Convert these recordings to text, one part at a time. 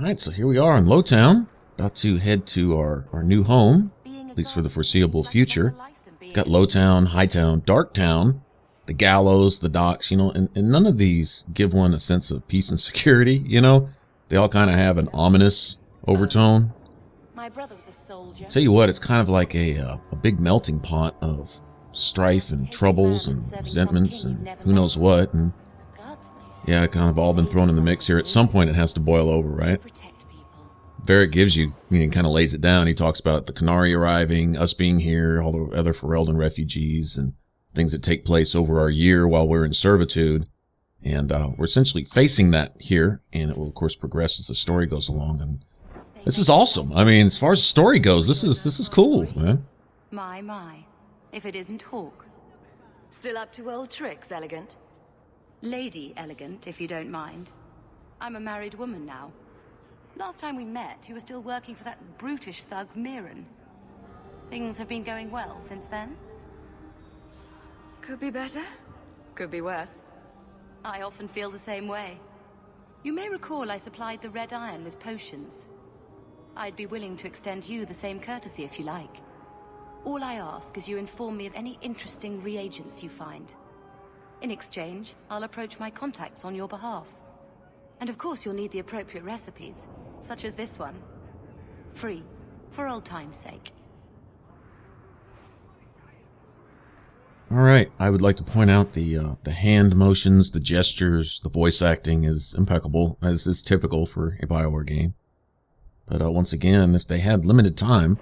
Alright, so here we are in Lowtown, about to head to our new home, at least for the foreseeable future. Got Lowtown, Hightown, Darktown, the gallows, the docks, you know, and none of these give one a sense of peace and security, you know? They all kind of have an ominous overtone. My brother was a soldier. Tell you what, it's kind of like a big melting pot of strife and troubles and resentments and who knows what, and yeah, kind of all been thrown in the mix here. At some point it has to boil over, right? Varric gives you, kind of lays it down. He talks about the Canary arriving, us being here, all the other Ferelden refugees, and things that take place over our year while we're in servitude. And we're essentially facing that here, and it will, of course, progress as the story goes along. And this is awesome. I mean, as far as the story goes, this is cool, man. My. If it isn't Hawk. Still up to old tricks, Elegant? Lady Elegant, if you don't mind. I'm a married woman now. Last time we met, you were still working for that brutish thug, Mirren. Things have been going well since then? Could be better. Could be worse. I often feel the same way. You may recall I supplied the Red Iron with potions. I'd be willing to extend you the same courtesy if you like. All I ask is you inform me of any interesting reagents you find. In exchange, I'll approach my contacts on your behalf. And of course you'll need the appropriate recipes, such as this one. Free, for old time's sake. Alright, I would like to point out the hand motions, the gestures, the voice acting is impeccable, as is typical for a BioWare game. But once again, if they had limited time,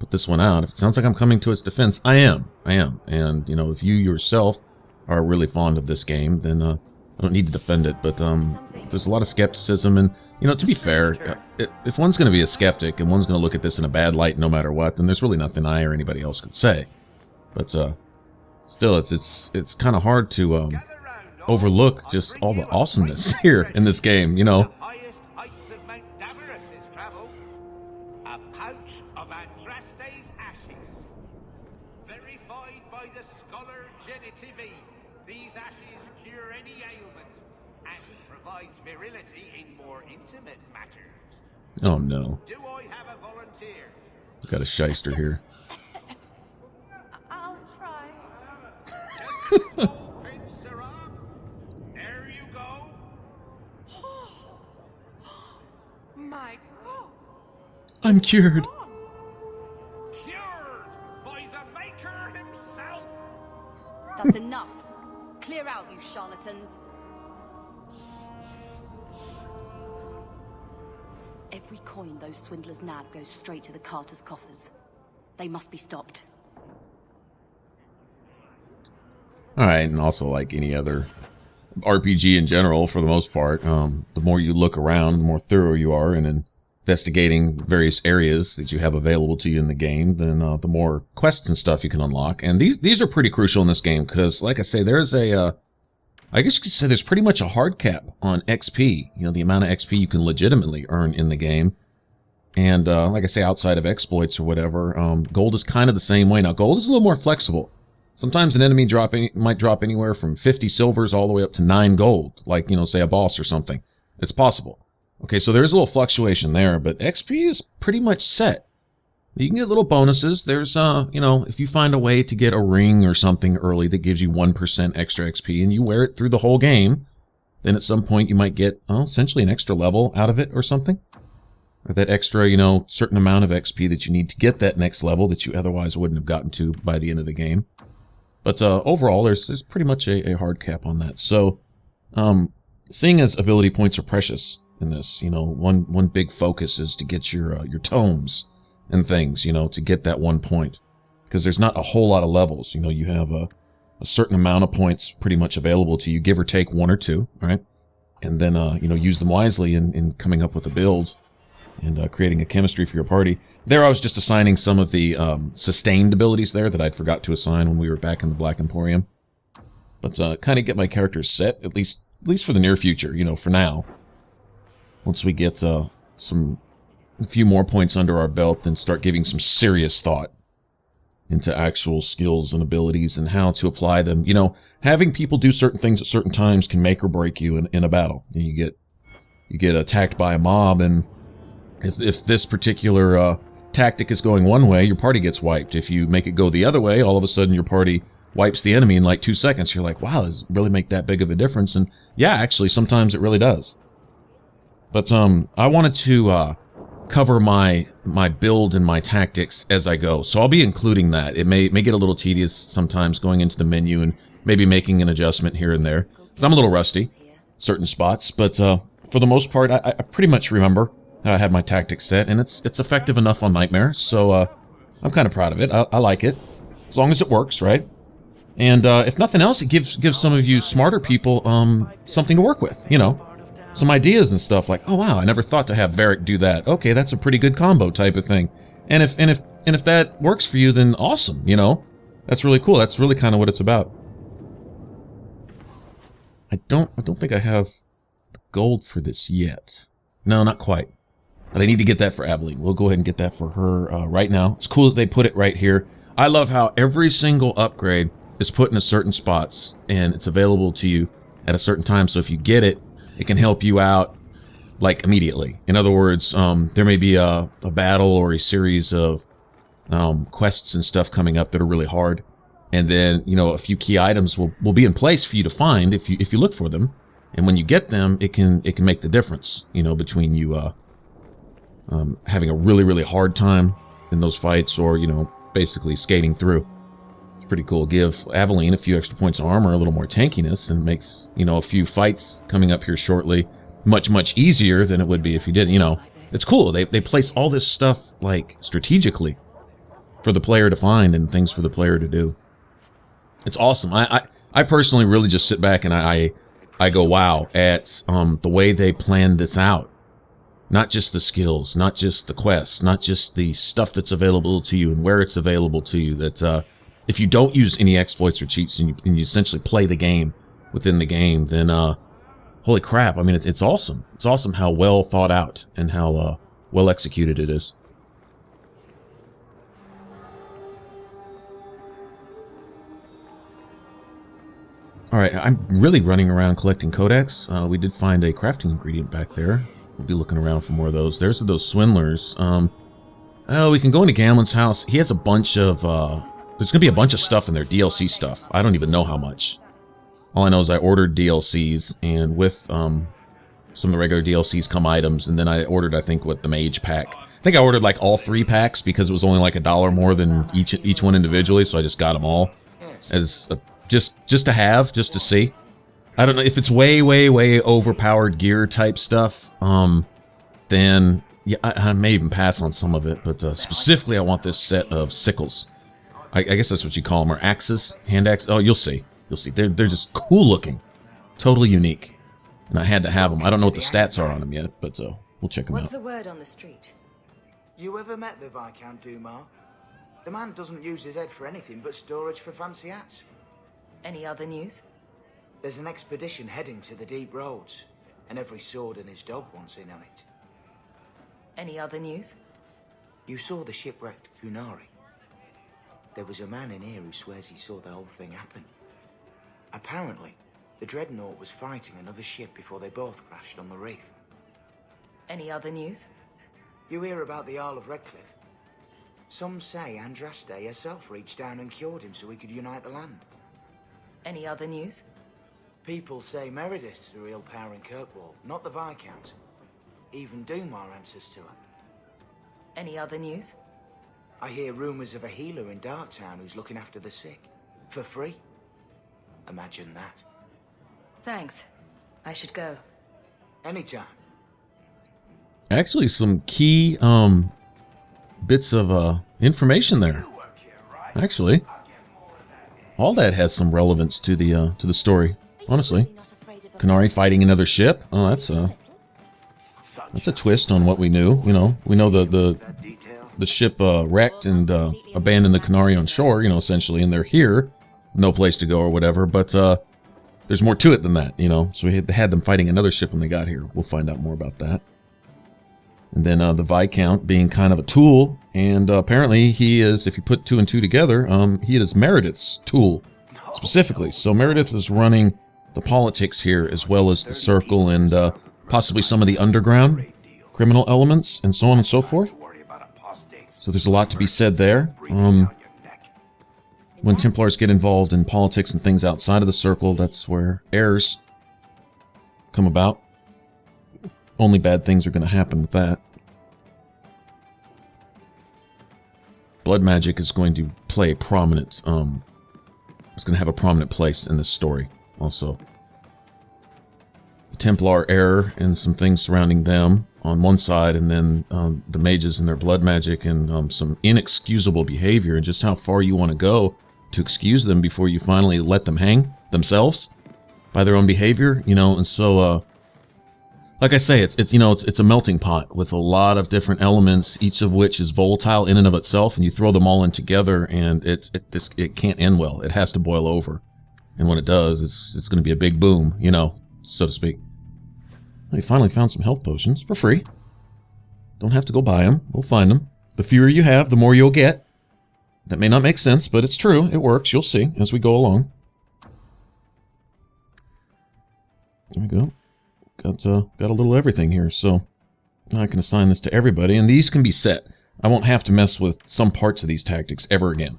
put this one out. If it sounds like I'm coming to its defense, I am. And, if you yourself are really fond of this game, then I don't need to defend it. But there's a lot of skepticism, and, to be fair, if one's going to be a skeptic and one's going to look at this in a bad light no matter what, then there's really nothing I or anybody else could say. But still, it's kind of hard to overlook just all the awesomeness here in this game, The highest heights of Mount Davros is travel. A pouch of Andraste's ashes. Verified by the scholar Genitivi, these ashes cure any ailment and provides virility in more intimate matters. Oh no. Do I have a volunteer? We've got a shyster here. I'll try. Just a small pinch, Sarah. There you go. My God. I'm cured. Cured by the Maker himself. That's enough. Clear out, you charlatans. Every coin those swindlers nab goes straight to the Carter's coffers. They must be stopped. Alright, and also like any other RPG in general, for the most part, the more you look around, the more thorough you are in investigating various areas that you have available to you in the game, then the more quests and stuff you can unlock. And these are pretty crucial in this game, because, like I say, there's I guess you could say there's pretty much a hard cap on XP, the amount of XP you can legitimately earn in the game. And like I say, outside of exploits or whatever, gold is kind of the same way. Now, gold is a little more flexible. Sometimes an enemy might drop anywhere from 50 silvers all the way up to 9 gold, like, say a boss or something. It's possible. Okay, so there's a little fluctuation there, but XP is pretty much set. You can get little bonuses. There's, if you find a way to get a ring or something early that gives you 1% extra XP and you wear it through the whole game, then at some point you might get, essentially an extra level out of it or something. Or that extra, certain amount of XP that you need to get that next level that you otherwise wouldn't have gotten to by the end of the game. But overall, there's pretty much a hard cap on that. So, seeing as ability points are precious in this, one big focus is to get your tomes and things, to get that 1 point. Because there's not a whole lot of levels. You have a certain amount of points pretty much available to you, give or take 1 or 2, right? And then, use them wisely in coming up with a build and creating a chemistry for your party. There I was just assigning some of the sustained abilities there that I'd forgot to assign when we were back in the Black Emporium. But kind of get my characters set, at least for the near future, for now. Once we get a few more points under our belt, then start giving some serious thought into actual skills and abilities and how to apply them. Having people do certain things at certain times can make or break you in a battle. You get you get attacked by a mob, and if this particular tactic is going one way, your party gets wiped. If you make it go the other way, all of a sudden your party wipes the enemy in like 2 seconds. You're like, wow, does it really make that big of a difference? And yeah, actually, sometimes it really does. But I wanted to cover my build and my tactics as I go, so I'll be including that. It may get a little tedious sometimes going into the menu and maybe making an adjustment here and there, because I'm a little rusty certain spots, but for the most part, I pretty much remember how I had my tactics set, and it's effective enough on Nightmare, so I'm kind of proud of it. I like it, as long as it works, right? And if nothing else, it gives some of you smarter people something to work with, you know, some ideas and stuff like, oh wow, I never thought to have Varric do that. Okay, that's a pretty good combo type of thing. And if that works for you, then awesome, you know, that's really cool. That's really kind of what it's about. I don't think I have gold for this yet. No, not quite. But I need to get that for Aveline. We'll go ahead and get that for her right now. It's cool that they put it right here. I love how every single upgrade is put in a certain spots, and it's available to you at a certain time. So if you get it, it can help you out like immediately. In other words, there may be a battle or a series of quests and stuff coming up that are really hard, and then, you know, a few key items will be in place for you to find if you look for them, and when you get them, it can make the difference, you know, between you having a really hard time in those fights, or, you know, basically skating through. It's pretty cool. Give Aveline a few extra points of armor, a little more tankiness, and makes, you know, a few fights coming up here shortly much easier than it would be if you didn't. You know, it's cool. They place all this stuff like strategically for the player to find and things for the player to do. It's awesome. I personally really just sit back and I go wow at the way they planned this out. Not just the skills, not just the quests, not just the stuff that's available to you and where it's available to you. That if you don't use any exploits or cheats and you essentially play the game within the game, then holy crap! I mean, it's awesome. It's awesome how well thought out and how well executed it is. All right, I'm really running around collecting codex. We did find a crafting ingredient back there. We'll be looking around for more of those. There's those swindlers. Oh, we can go into Gamlen's house. He has a bunch of, there's going to be a bunch of stuff in there, DLC stuff. I don't even know how much. All I know is I ordered DLCs, and with some of the regular DLCs come items, and then I ordered, I think, what, the mage pack. I think I ordered like all 3 packs because it was only like $1 more than each one individually, so I just got them all as just to have, just to see. I don't know if it's way overpowered gear type stuff. Then yeah, I may even pass on some of it. But specifically, I want this set of sickles. I guess that's what you call them, or axes, hand axes. Oh, you'll see. You'll see. They're just cool looking, totally unique, and I had to have them. I don't know what the stats are on them yet, but we'll check them out. What's the word on the street? You ever met the Viscount Dumas? The man doesn't use his head for anything but storage for fancy hats. Any other news? There's an expedition heading to the deep roads, and every sword and his dog wants in on it. Any other news? You saw the shipwrecked Kunari. There was a man in here who swears he saw the whole thing happen. Apparently, the Dreadnought was fighting another ship before they both crashed on the reef. Any other news? You hear about the Isle of Redcliffe? Some say Andraste herself reached down and cured him so he could unite the land. Any other news? People say Meredith's the real power in Kirkwall, not the Viscount. Even Dumas answers to her. Any other news? I hear rumors of a healer in Darktown who's looking after the sick. For free. Imagine that. Thanks. I should go. Anytime. Actually, some key bits of information there. Actually, all that has some relevance to the story. Honestly, Kunari fighting another ship. Oh, that's a twist on what we knew. You know, we know the ship wrecked and abandoned the Kunari on shore. You know, essentially, and they're here, no place to go or whatever. But there's more to it than that. You know, so we had them fighting another ship when they got here. We'll find out more about that. And then the Viscount being kind of a tool, and apparently he is, if you put 2 and 2 together, he is Meredith's tool, specifically. So Meredith is running the politics here, as well as the Circle, and possibly some of the underground criminal elements, and so on and so forth. So there's a lot to be said there. When Templars get involved in politics and things outside of the circle, that's where errors come about. Only bad things are going to happen with that. Blood magic is going to play a prominent, it's going to have a prominent place in this story, also. The Templar error and some things surrounding them on one side, and then the mages and their blood magic and some inexcusable behavior, and just how far you want to go to excuse them before you finally let them hang themselves by their own behavior, you know. And so, like I say, it's a melting pot with a lot of different elements, each of which is volatile in and of itself, and you throw them all in together, and it can't end well. It has to boil over, and when it does, it's going to be a big boom, you know, so to speak. We finally found some health potions for free. Don't have to go buy them. We'll find them. The fewer you have, the more you'll get. That may not make sense, but it's true. It works. You'll see as we go along. There we go. Got a little everything here, so I can assign this to everybody, and these can be set. I won't have to mess with some parts of these tactics ever again.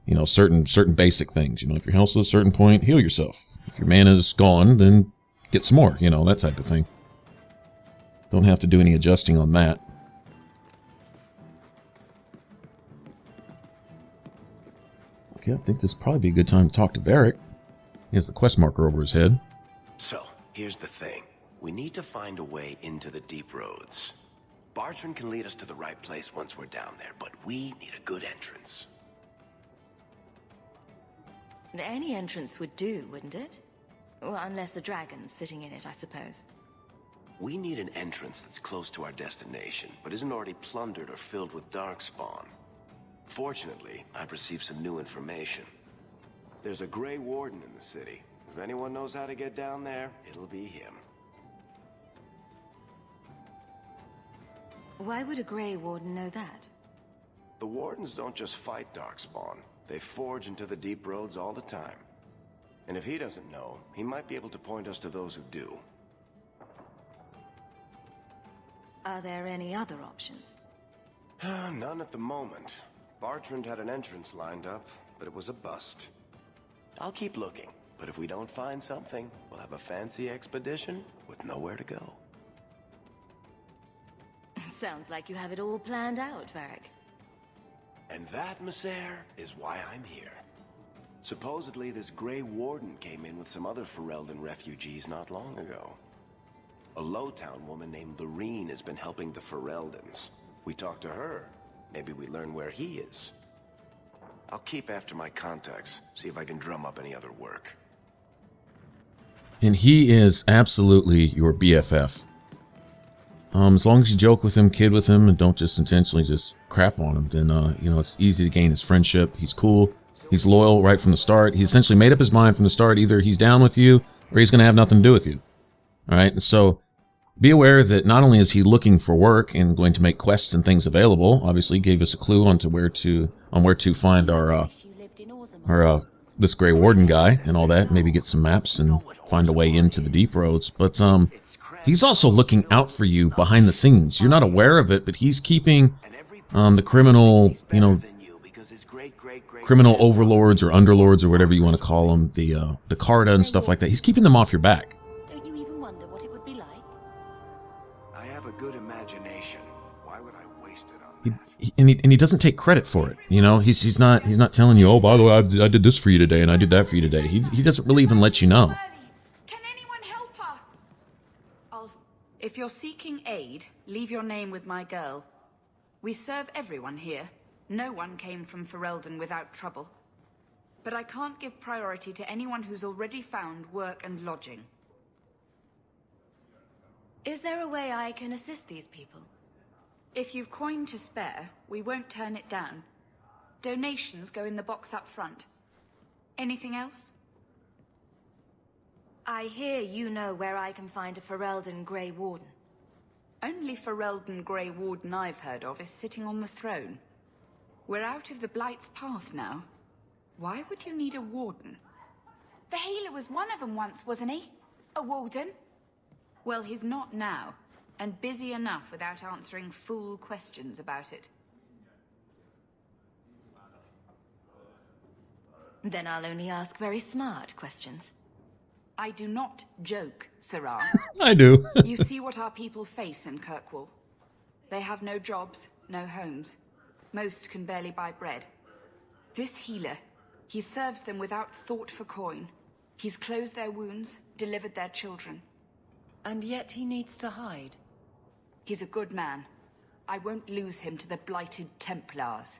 You know, certain basic things. You know, if your health's at a certain point, heal yourself. If your mana's gone, then get some more. You know, that type of thing. Don't have to do any adjusting on that. Okay, I think this would probably be a good time to talk to Varric. He has the quest marker over his head. So, here's the thing. We need to find a way into the deep roads. Bartrand can lead us to the right place once we're down there, but we need a good entrance. Any entrance would do, wouldn't it? Well, unless a dragon's sitting in it, I suppose. We need an entrance that's close to our destination, but isn't already plundered or filled with darkspawn. Fortunately, I've received some new information. There's a Grey Warden in the city. If anyone knows how to get down there, it'll be him. Why would a Grey Warden know that? The Wardens don't just fight darkspawn. They forge into the deep roads all the time. And if he doesn't know, he might be able to point us to those who do. Are there any other options? None at the moment. Bartrand had an entrance lined up, but it was a bust. I'll keep looking, but if we don't find something, we'll have a fancy expedition with nowhere to go. Sounds like you have it all planned out, Varric. And that, Messer, is why I'm here. Supposedly, this Grey Warden came in with some other Ferelden refugees not long ago. A Lowtown woman named Lorene has been helping the Fereldans. We talked to her. Maybe we learn where he is. I'll keep after my contacts, see if I can drum up any other work. And he is absolutely your BFF. As long as you joke with him, kid with him, and don't just intentionally just crap on him, then, you know, it's easy to gain his friendship. He's cool. He's loyal right from the start. He essentially made up his mind from the start. Either he's down with you, or he's going to have nothing to do with you. All right? And so be aware that not only is he looking for work and going to make quests and things available, obviously he gave us a clue onto where to find our this Grey Warden guy and all that, maybe get some maps and find a way into the deep roads, but he's also looking out for you behind the scenes. You're not aware of it, but he's keeping the criminal, you know, criminal overlords or underlords or whatever you want to call them, the Carta and stuff like that. He's keeping them off your back. Don't you even wonder what it would be like? I have a good imagination. Why would I waste it on that? And he doesn't take credit for it. You know, he's not telling you, oh, by the way, I did this for you today and I did that for you today. He doesn't really even let you know. Can anyone help her? If you're seeking aid, leave your name with my girl. We serve everyone here. No one came from Ferelden without trouble. But I can't give priority to anyone who's already found work and lodging. Is there a way I can assist these people? If you've coin to spare, we won't turn it down. Donations go in the box up front. Anything else? I hear you know where I can find a Ferelden Grey Warden. Only Ferelden Grey Warden I've heard of is sitting on the throne. We're out of the Blight's path now. Why would you need a warden? The healer was one of them once, wasn't he? A warden? Well, he's not now, and busy enough without answering fool questions about it. Then I'll only ask very smart questions. I do not joke, Sarah. I do. You see what our people face in Kirkwall. They have no jobs, no homes. Most can barely buy bread. This healer, he serves them without thought for coin. He's closed their wounds, delivered their children. And yet he needs to hide. He's a good man. I won't lose him to the blighted Templars.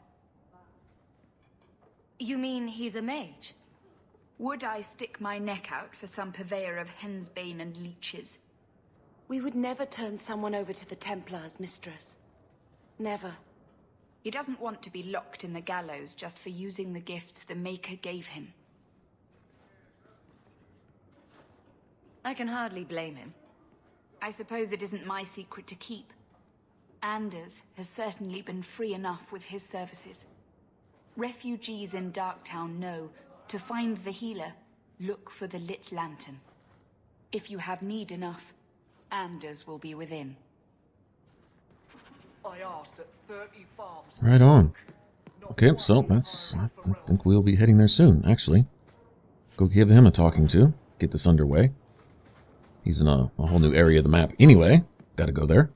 You mean he's a mage? Would I stick my neck out for some purveyor of hensbane and leeches? We would never turn someone over to the Templars, mistress. Never. He doesn't want to be locked in the gallows just for using the gifts the Maker gave him. I can hardly blame him. I suppose it isn't my secret to keep. Anders has certainly been free enough with his services. Refugees in Darktown know, to find the healer, look for the lit lantern. If you have need enough, Anders will be within. I asked at 30 farms. Right on. Okay, so that's... I think we'll be heading there soon, actually. Go give him a talking to. Get this underway. He's in a whole new area of the map anyway. Gotta go there.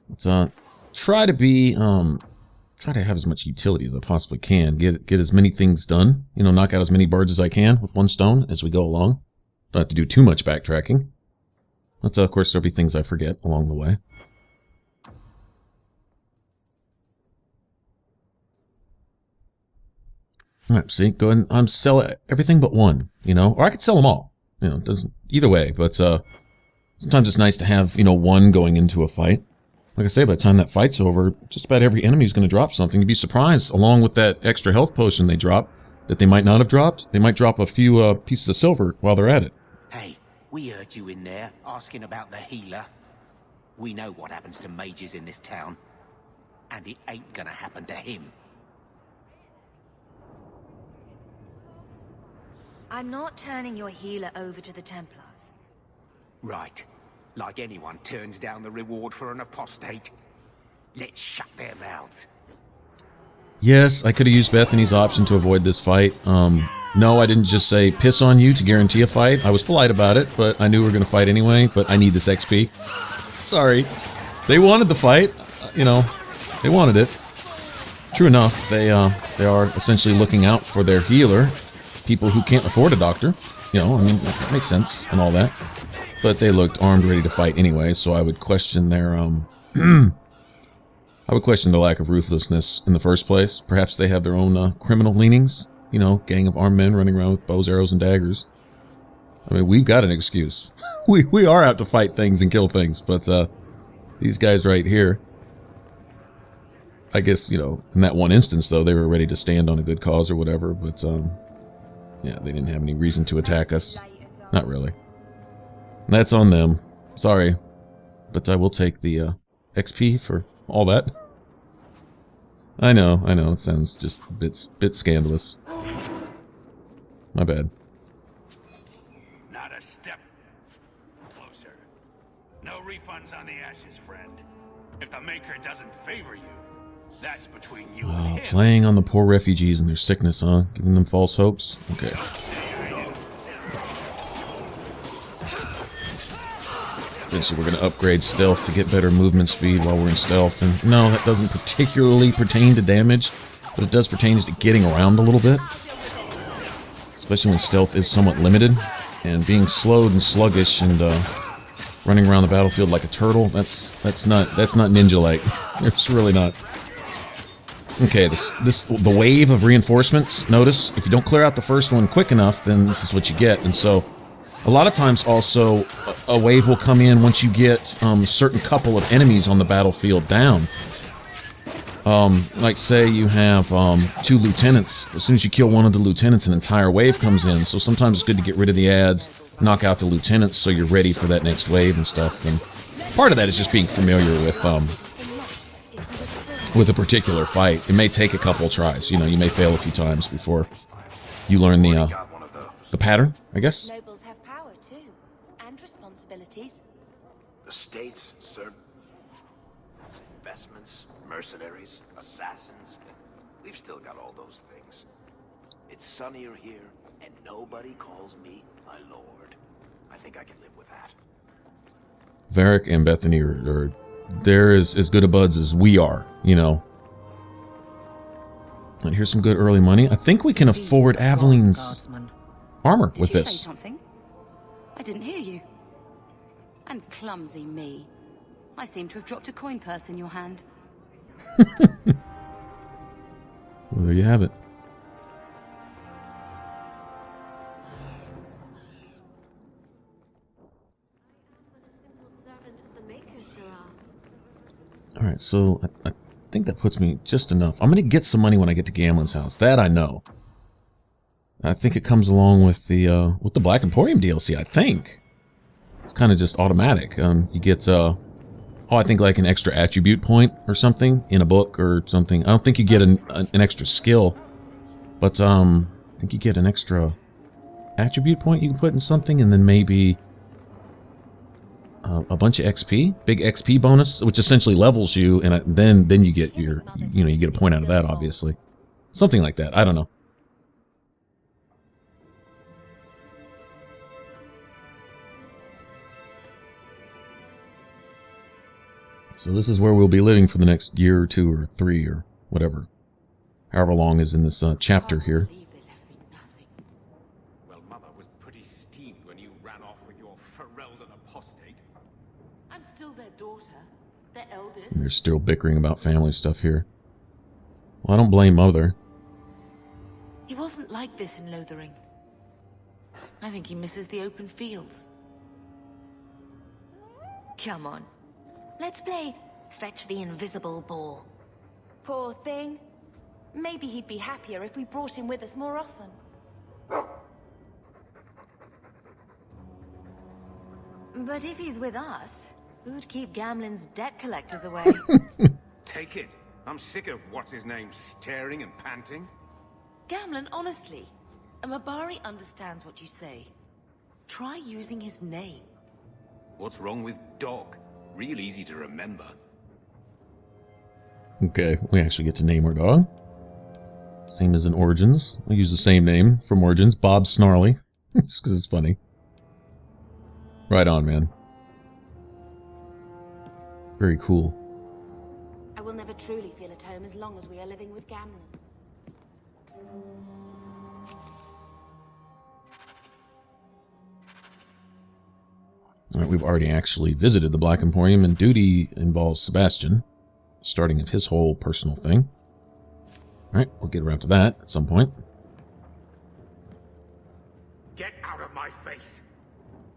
Let's try to be... try to have as much utility as I possibly can. Get as many things done. You know, knock out as many birds as I can with one stone as we go along. Don't have to do too much backtracking. But of course, there'll be things I forget along the way. Alright, see, go ahead and sell everything but one, you know, or I could sell them all. You know, it doesn't either way, but sometimes it's nice to have, you know, one going into a fight. Like I say, by the time that fight's over, just about every enemy's going to drop something. You'd be surprised, along with that extra health potion they drop, that they might not have dropped. They might drop a few pieces of silver while they're at it. Hey, we heard you in there, asking about the healer. We know what happens to mages in this town. And it ain't gonna happen to him. I'm not turning your healer over to the Templars. Right. Like anyone turns down the reward for an apostate. Let's shut their mouths. Yes, I could have used Bethany's option to avoid this fight. No, I didn't just say piss on you to guarantee a fight. I was polite about it, but I knew we were going to fight anyway, but I need this XP. Sorry. They wanted the fight. You know, they wanted it. True enough, they are essentially looking out for their healer. People who can't afford a doctor. You know, I mean, that makes sense and all that. But they looked armed, ready to fight anyway, so I would question their, I would question the lack of ruthlessness in the first place. Perhaps they have their own criminal leanings. You know, gang of armed men running around with bows, arrows, and daggers. I mean, we've got an excuse. we are out to fight things and kill things, but these guys right here, I guess, you know, in that one instance, though, they were ready to stand on a good cause or whatever, but, yeah, they didn't have any reason to attack us. Not really. That's on them. Sorry. But I will take the XP for all that. I know. It sounds just a bit scandalous. My bad. Not a step closer. No refunds on the ashes, friend. If the Maker doesn't favor you, that's between you and him. Playing on the poor refugees and their sickness, huh? Giving them false hopes? Okay. So we're going to upgrade stealth to get better movement speed while we're in stealth. And no, that doesn't particularly pertain to damage, but it does pertain to getting around a little bit. Especially when stealth is somewhat limited. And being slowed and sluggish and running around the battlefield like a turtle, that's not ninja-like. It's really not. Okay, the wave of reinforcements, notice, if you don't clear out the first one quick enough, then this is what you get. And so, a lot of times also, a wave will come in once you get a certain couple of enemies on the battlefield down. Like say you have 2 lieutenants. As soon as you kill one of the lieutenants, an entire wave comes in. So sometimes it's good to get rid of the ads, knock out the lieutenants so you're ready for that next wave and stuff. And part of that is just being familiar with a particular fight. It may take a couple tries. You know, you may fail a few times before you learn the pattern, I guess. Nobles have power too. Andraste estates, investments, mercenaries, assassins. We've still got all those things. It's sunnier here, and nobody calls me my lord. I think I can live with that. Varric and Bethany they're as good of buds as we are, you know. And here's some good early money. I think we can afford Aveline's armor with Did you this. say something? I didn't hear you. And clumsy me. I seem to have dropped a coin purse in your hand. Well, there you have it. Alright, so I think that puts me just enough. I'm going to get some money when I get to Gamlen's house. That I know. I think it comes along with the Black Emporium DLC, I think. It's kind of just automatic. You get, I think like an extra attribute point or something in a book or something. I don't think you get an extra skill, but I think you get an extra attribute point you can put in something, and then maybe a bunch of XP, big XP bonus, which essentially levels you, and then you get your, you get a point out of that, obviously. Something like that. I don't know. So this is where we'll be living for the next year or 2 or 3 or whatever. However long is in this chapter here. Well, Mother was pretty steamed when you ran off with your Ferelden apostate. I'm still their daughter, their eldest. And they're still bickering about family stuff here. Well, I don't blame Mother. He wasn't like this in Lothering. I think he misses the open fields. Come on. Let's play Fetch the Invisible Ball. Poor thing. Maybe he'd be happier if we brought him with us more often. But if he's with us, who'd keep Gamlen's debt collectors away? Take it. I'm sick of what's-his-name staring and panting. Gamlen, honestly, a Mabari understands what you say. Try using his name. What's wrong with dog? Real easy to remember. Okay, we actually get to name our dog. Same as in Origins. We use the same name from Origins, Bob Snarly. Just because it's funny. Right on, man. Very cool. I will never truly feel at home as long as we are living with Gamlen. Alright, we've already actually visited the Black Emporium, and duty involves Sebastian, starting of his whole personal thing. Alright, we'll get around to that at some point. Get out of my face!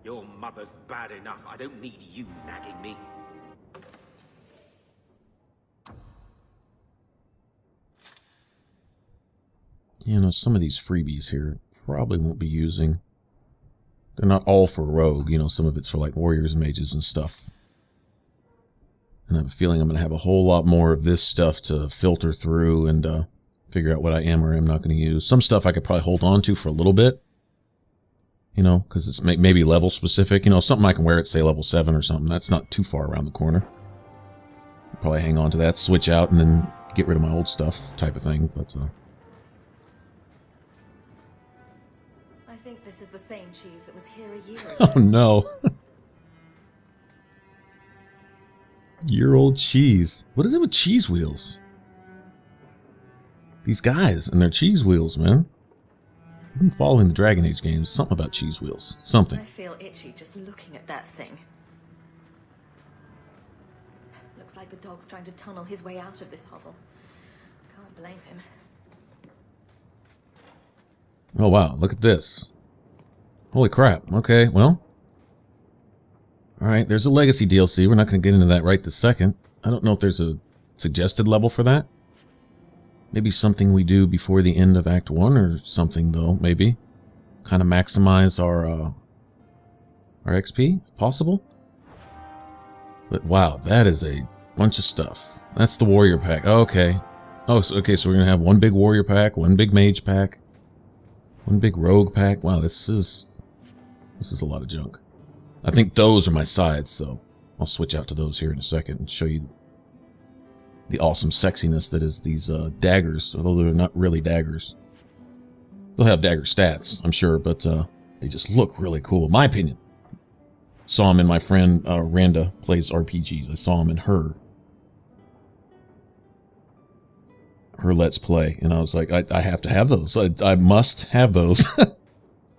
Your mother's bad enough. I don't need you nagging me. You know, some of these freebies here probably won't be using. They're not all for rogue, you know, some of it's for like warriors and mages and stuff. And I have a feeling I'm going to have a whole lot more of this stuff to filter through and figure out what I am or am not going to use. Some stuff I could probably hold on to for a little bit, you know, because it's maybe level specific. You know, something I can wear at, say, level 7 or something. That's not too far around the corner. I'll probably hang on to that, switch out, and then get rid of my old stuff type of thing. But I think this is the same cheese that was here a year ago. oh no. Year-old cheese. What is it with cheese wheels? These guys and their cheese wheels, man. I've been following the Dragon Age games. Something about cheese wheels. Something. I feel itchy just looking at that thing. Looks like the dog's trying to tunnel his way out of this hovel. Can't blame him. Oh wow, look at this. Holy crap. Okay, well. Alright, there's a Legacy DLC. We're not going to get into that right this second. I don't know if there's a suggested level for that. Maybe something we do before the end of Act 1 or something, though, maybe. Kind of maximize our XP, if possible. But wow, that is a bunch of stuff. That's the warrior pack. Okay. Oh, so, okay, so we're going to have one big warrior pack, one big mage pack, one big rogue pack. Wow, this is a lot of junk. I think those are my sides, though. I'll switch out to those here in a second and show you the awesome sexiness that is these daggers, although they're not really daggers. They'll have dagger stats, I'm sure, but they just look really cool, in my opinion. Saw them in my friend Randa plays RPGs. I saw them in her Let's Play, and I was like, I have to have those. I must have those. That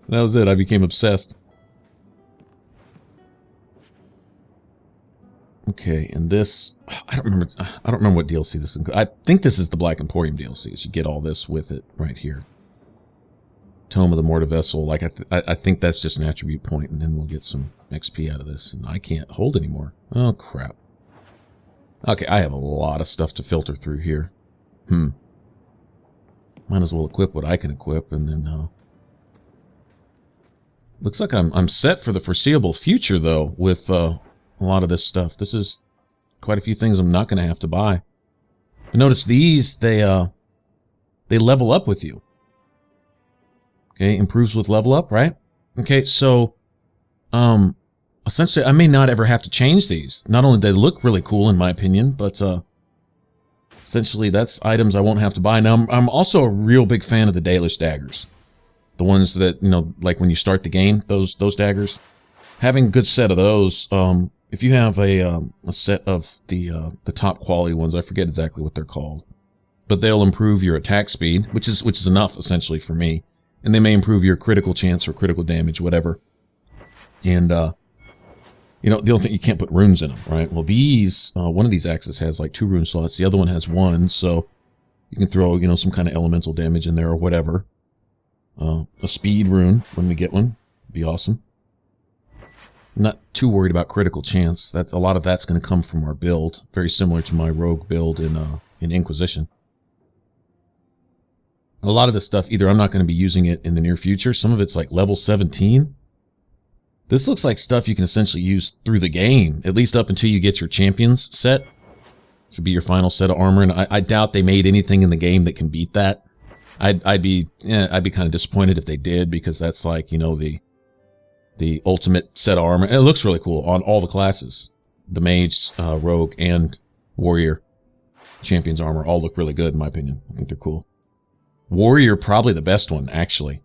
was it. I became obsessed. Okay, and this, I don't remember what DLC this is. I think this is the Black Emporium DLC. So you get all this with it right here. Tome of the Mortar Vessel. Like I think that's just an attribute point, and then we'll get some XP out of this. And I can't hold anymore. Oh crap. Okay, I have a lot of stuff to filter through here. Might as well equip what I can equip, and then looks like I'm set for the foreseeable future though with a lot of this stuff. This is quite a few things I'm not going to have to buy. But notice these, they level up with you. Okay, improves with level up, right? Okay, so essentially I may not ever have to change these. Not only do they look really cool in my opinion, but essentially that's items I won't have to buy. Now I'm also a real big fan of the Dalish daggers. The ones that, you know, like when you start the game, those daggers. Having a good set of those, if you have a set of the top quality ones, I forget exactly what they're called, but they'll improve your attack speed, which is enough essentially for me, and they may improve your critical chance or critical damage, whatever. And you know, the only thing, you can't put runes in them, right? Well, these one of these axes has like 2 rune slots, the other one has 1, so you can throw, you know, some kind of elemental damage in there or whatever. A speed rune when we get one, be awesome. I'm not too worried about critical chance. That a lot of that's going to come from our build, very similar to my rogue build in Inquisition. A lot of this stuff, either I'm not going to be using it in the near future. Some of it's like level 17. This looks like stuff you can essentially use through the game, at least up until you get your champions set. Should be your final set of armor, and I doubt they made anything in the game that can beat that. I'd be kind of disappointed if they did, because that's like, you know, the ultimate set of armor. And it looks really cool on all the classes. The mage, rogue, and warrior champions armor all look really good in my opinion. I think they're cool. Warrior probably the best one, actually,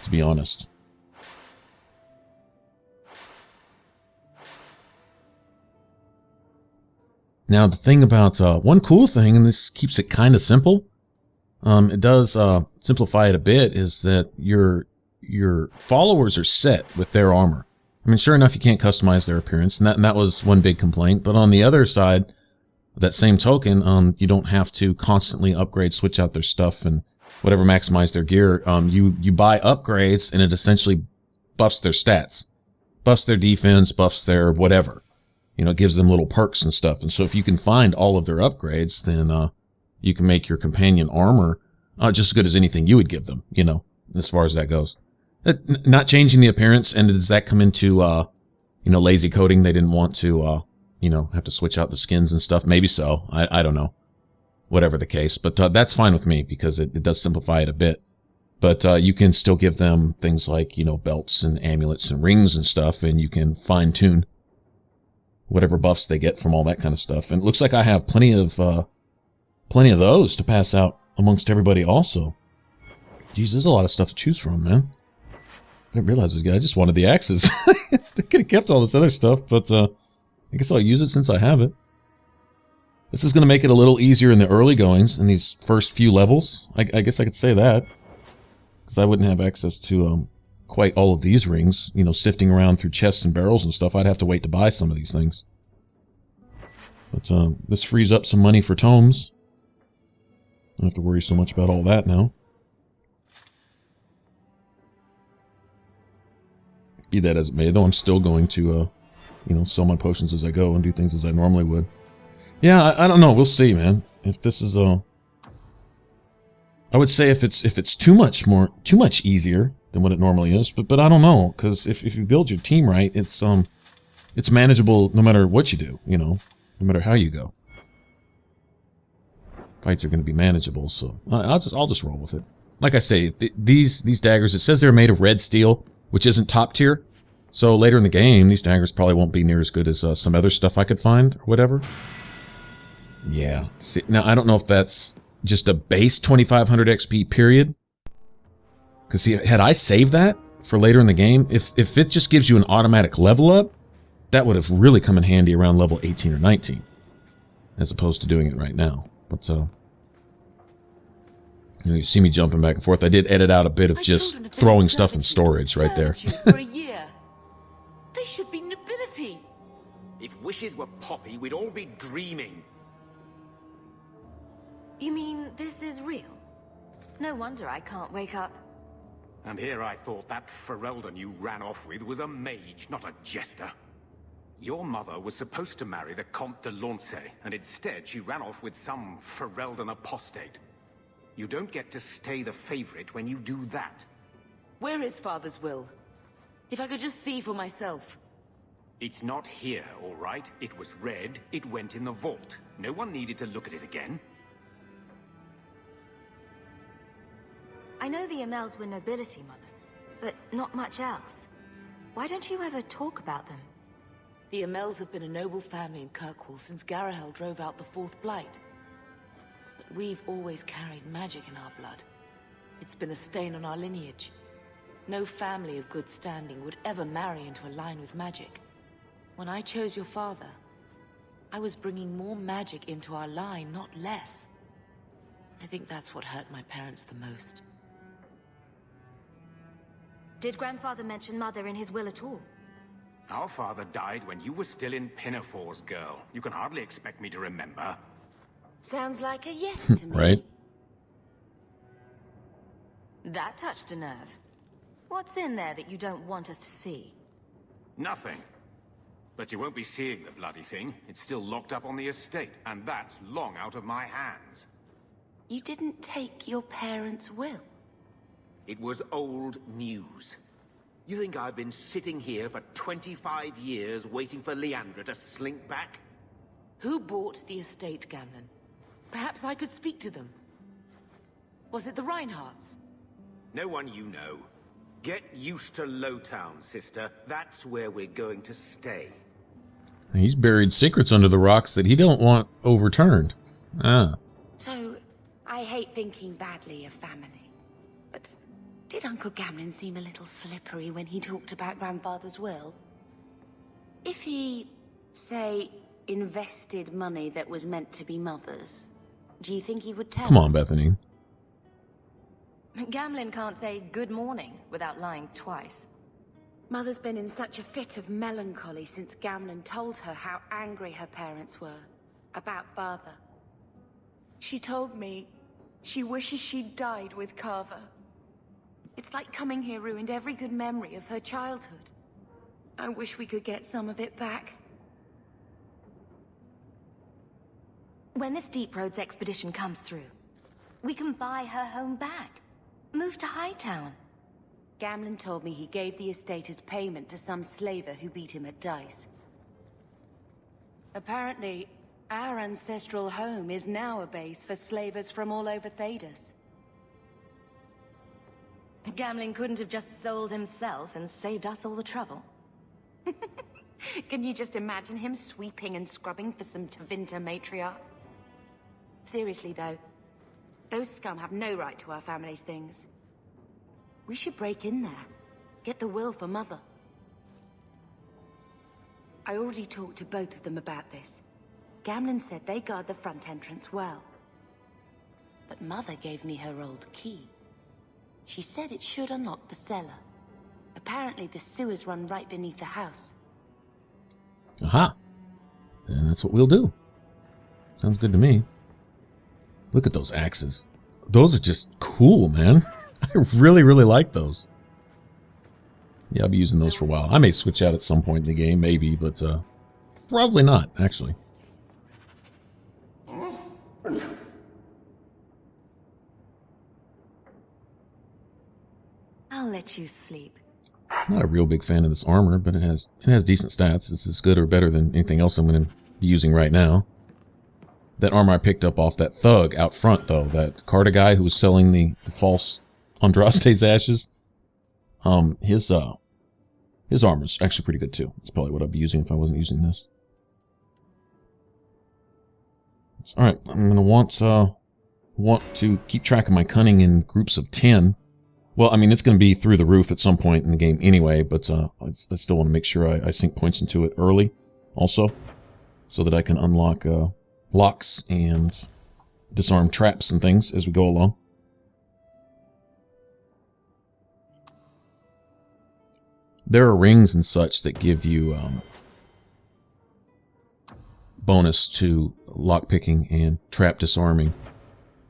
to be honest. Now the thing about one cool thing, and this keeps it kind of simple, it does simplify it a bit, is that your followers are set with their armor. I mean, sure enough, you can't customize their appearance, and that was one big complaint. But on the other side, that same token, you don't have to constantly upgrade, switch out their stuff, and whatever, maximize their gear. You buy upgrades, and it essentially buffs their stats, buffs their defense, buffs their whatever. You know, it gives them little perks and stuff. And so if you can find all of their upgrades, then you can make your companion armor just as good as anything you would give them, you know, as far as that goes. Not changing the appearance, and does that come into, you know, lazy coding? They didn't want to, you know, have to switch out the skins and stuff. Maybe so. I don't know. Whatever the case. But that's fine with me, because it does simplify it a bit. But you can still give them things like, you know, belts and amulets and rings and stuff, and you can fine-tune whatever buffs they get from all that kind of stuff. And it looks like I have plenty of those to pass out amongst everybody also. Jeez, there's a lot of stuff to choose from, man. I didn't realize it was good. I just wanted the axes. They could have kept all this other stuff, but I guess I'll use it since I have it. This is going to make it a little easier in the early goings, in these first few levels. I guess I could say that, because I wouldn't have access to quite all of these rings, you know, sifting around through chests and barrels and stuff. I'd have to wait to buy some of these things. But this frees up some money for tomes. I don't have to worry so much about all that now. Be that as it may, though, I'm still going to, you know, sell my potions as I go and do things as I normally would. Yeah, I don't know. We'll see, man. If this is I would say if it's too much easier than what it normally is, but I don't know, because if you build your team right, it's manageable no matter what you do, you know, no matter how you go. Fights are going to be manageable, so I'll just roll with it. Like I say, these daggers, it says they're made of red steel, which isn't top tier, So later in the game, these daggers probably won't be near as good as some other stuff I could find, or whatever. Yeah. See, now, I don't know if that's just a base 2500 XP period. Because, see, had I saved that for later in the game, if it just gives you an automatic level up, that would have really come in handy around level 18 or 19. As opposed to doing it right now. But, you know, you see me jumping back and forth. I did edit out a bit of just throwing stuff in storage right there. For a year. They should be nobility. If wishes were poppy, we'd all be dreaming. You mean this is real? No wonder I can't wake up. And here I thought that Ferelden you ran off with was a mage, not a jester. Your mother was supposed to marry the Comte de Launcey, and instead she ran off with some Ferelden apostate. You don't get to stay the favorite when you do that. Where is Father's will? If I could just see for myself. It's not here, all right? It was read, it went in the vault. No one needed to look at it again. I know the Amels were nobility, Mother, but not much else. Why don't you ever talk about them? The Amels have been a noble family in Kirkwall since Garahel drove out the Fourth Blight. But we've always carried magic in our blood. It's been a stain on our lineage. No family of good standing would ever marry into a line with magic. When I chose your father, I was bringing more magic into our line, not less. I think that's what hurt my parents the most. Did Grandfather mention Mother in his will at all? Our father died when you were still in Pinafores, girl. You can hardly expect me to remember. Sounds like a yes to me. Right? That touched a nerve. What's in there that you don't want us to see? Nothing. But you won't be seeing the bloody thing. It's still locked up on the estate, and that's long out of my hands. You didn't take your parents' will? It was old news. You think I've been sitting here for 25 years waiting for Leandra to slink back? Who bought the estate, Gamlen? Perhaps I could speak to them. Was it the Reinhardts? No one you know. Get used to Lowtown, sister. That's where we're going to stay. He's buried secrets under the rocks that he don't want overturned. Ah. So, I hate thinking badly of family. But did Uncle Gamlen seem a little slippery when he talked about Grandfather's will? If he, say, invested money that was meant to be Mother's, do you think he would tell us? Come on, Bethany. Gamlen can't say good morning without lying twice. Mother's been in such a fit of melancholy since Gamlen told her how angry her parents were about Father. She told me she wishes she'd died with Carver. It's like coming here ruined every good memory of her childhood. I wish we could get some of it back. When this Deep Roads expedition comes through, we can buy her home back. Move to Hightown. Gamlen told me he gave the estate as payment to some slaver who beat him at dice. Apparently, our ancestral home is now a base for slavers from all over Thedas. Gamlen couldn't have just sold himself and saved us all the trouble. Can you just imagine him sweeping and scrubbing for some Tevinter matriarch? Seriously though, those scum have no right to our family's things. We should break in there. Get the will for Mother. I already talked to both of them about this. Gamlen said they guard the front entrance well. But Mother gave me her old key. She said it should unlock the cellar. Apparently the sewers run right beneath the house. Aha. And that's what we'll do. Sounds good to me. Look at those axes. Those are just cool, man. I really, really like those. Yeah, I'll be using those for a while. I may switch out at some point in the game, maybe, but probably not, actually. I'll let you sleep. Not a real big fan of this armor, but it has decent stats. This is good or better than anything else I'm going to be using right now. That armor I picked up off that thug out front, though. That Carta guy who was selling the false Andraste's ashes. His armor's actually pretty good too. That's probably what I'd be using if I wasn't using this. Alright, I'm gonna want to keep track of my cunning in groups of 10. Well, I mean, it's gonna be through the roof at some point in the game anyway, but I still want to make sure I sink points into it early also, so that I can unlock locks and disarm traps and things as we go along. There are rings and such that give you bonus to lockpicking and trap disarming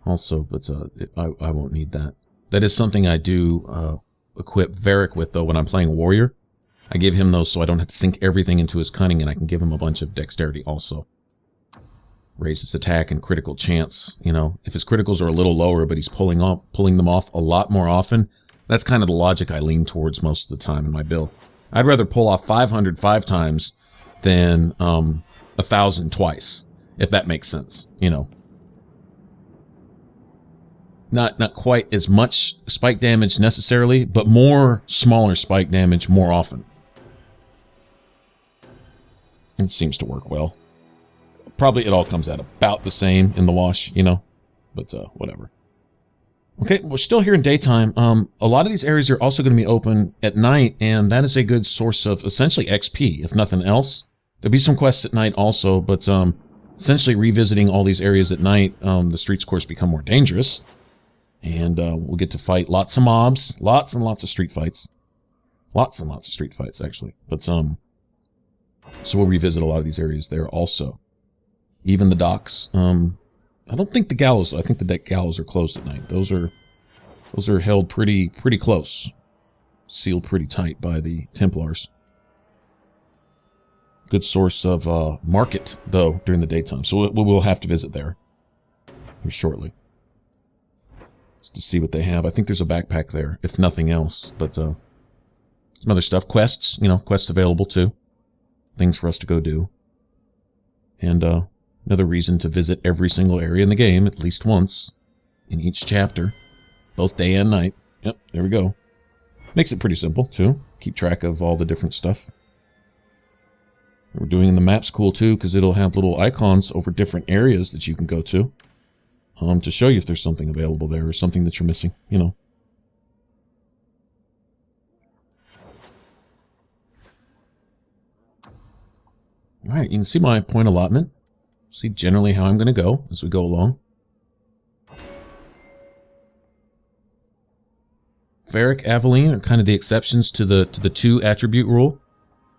also, but I won't need that. That is something I do equip Varric with, though, when I'm playing Warrior. I give him those so I don't have to sink everything into his cunning, and I can give him a bunch of dexterity also. Raises attack and critical chance, you know. If his criticals are a little lower, but he's pulling them off a lot more often, that's kind of the logic I lean towards most of the time in my build. I'd rather pull off 500 5 times than 1,000 twice, if that makes sense, you know. Not quite as much spike damage necessarily, but more smaller spike damage more often. It seems to work well. Probably it all comes out about the same in the wash, you know, but whatever. Okay, we're still here in daytime. A lot of these areas are also going to be open at night, and that is a good source of essentially XP, if nothing else. There'll be some quests at night also, but essentially revisiting all these areas at night, the streets, of course, become more dangerous. And we'll get to fight lots of mobs, lots and lots of street fights. Lots and lots of street fights, actually. But so we'll revisit a lot of these areas there also. Even the docks. I don't think the gallows. I think the gallows are closed at night. Those are held pretty close, sealed pretty tight by the Templars. Good source of market though during the daytime, so we'll have to visit there here shortly. Just to see what they have. I think there's a backpack there, if nothing else. But some other stuff. Quests, you know, quests available too. Things for us to go do. And another reason to visit every single area in the game at least once in each chapter. Both day and night. Yep, there we go. Makes it pretty simple too. Keep track of all the different stuff. What we're doing in the map's cool too, because it'll have little icons over different areas that you can go to show you if there's something available there or something that you're missing, you know. Alright, you can see my point allotment. See generally how I'm going to go as we go along. Varric, Aveline are kind of the exceptions to the 2 attribute rule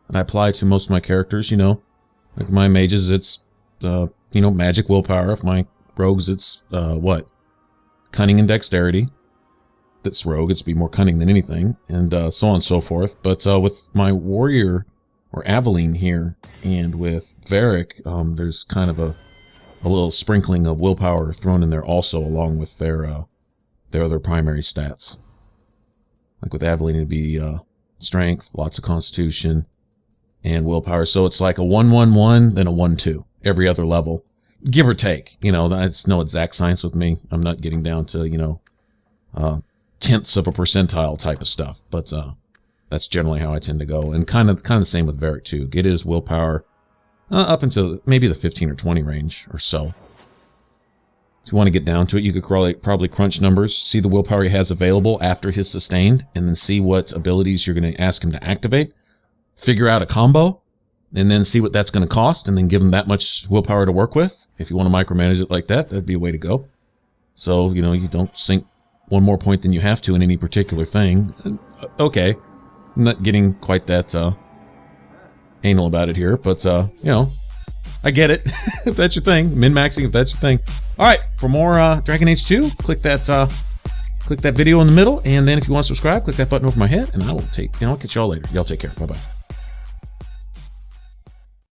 that I apply to most of my characters, you know. Like my mages, it's, you know, magic willpower. If my rogues, it's, cunning and dexterity. That's rogue, it's be more cunning than anything, and so on and so forth. But with my warrior, or Aveline here, and with Varric, there's kind of a little sprinkling of willpower thrown in there also, along with their other primary stats. Like with Aveline, it'd be strength, lots of constitution, and willpower. So it's like a 1-1-1, then a 1-2 every other level. Give or take, you know, that's no exact science with me. I'm not getting down to, you know, tenths of a percentile type of stuff, but that's generally how I tend to go. And kind of the same with Varric too. Get his willpower up into maybe the 15 or 20 range or so. If you want to get down to it, you could probably crunch numbers, see the willpower he has available after his sustained, and then see what abilities you're going to ask him to activate. Figure out a combo, and then see what that's going to cost, and then give him that much willpower to work with. If you want to micromanage it like that, that'd be a way to go. So, you know, you don't sink one more point than you have to in any particular thing. Okay, I'm not getting quite that anal about it here, but, you know, I get it. If that's your thing. Min-maxing, if that's your thing. Alright, for more Dragon Age 2, click that video in the middle, and then if you want to subscribe, click that button over my head, and I will I'll catch y'all later. Y'all take care. Bye-bye.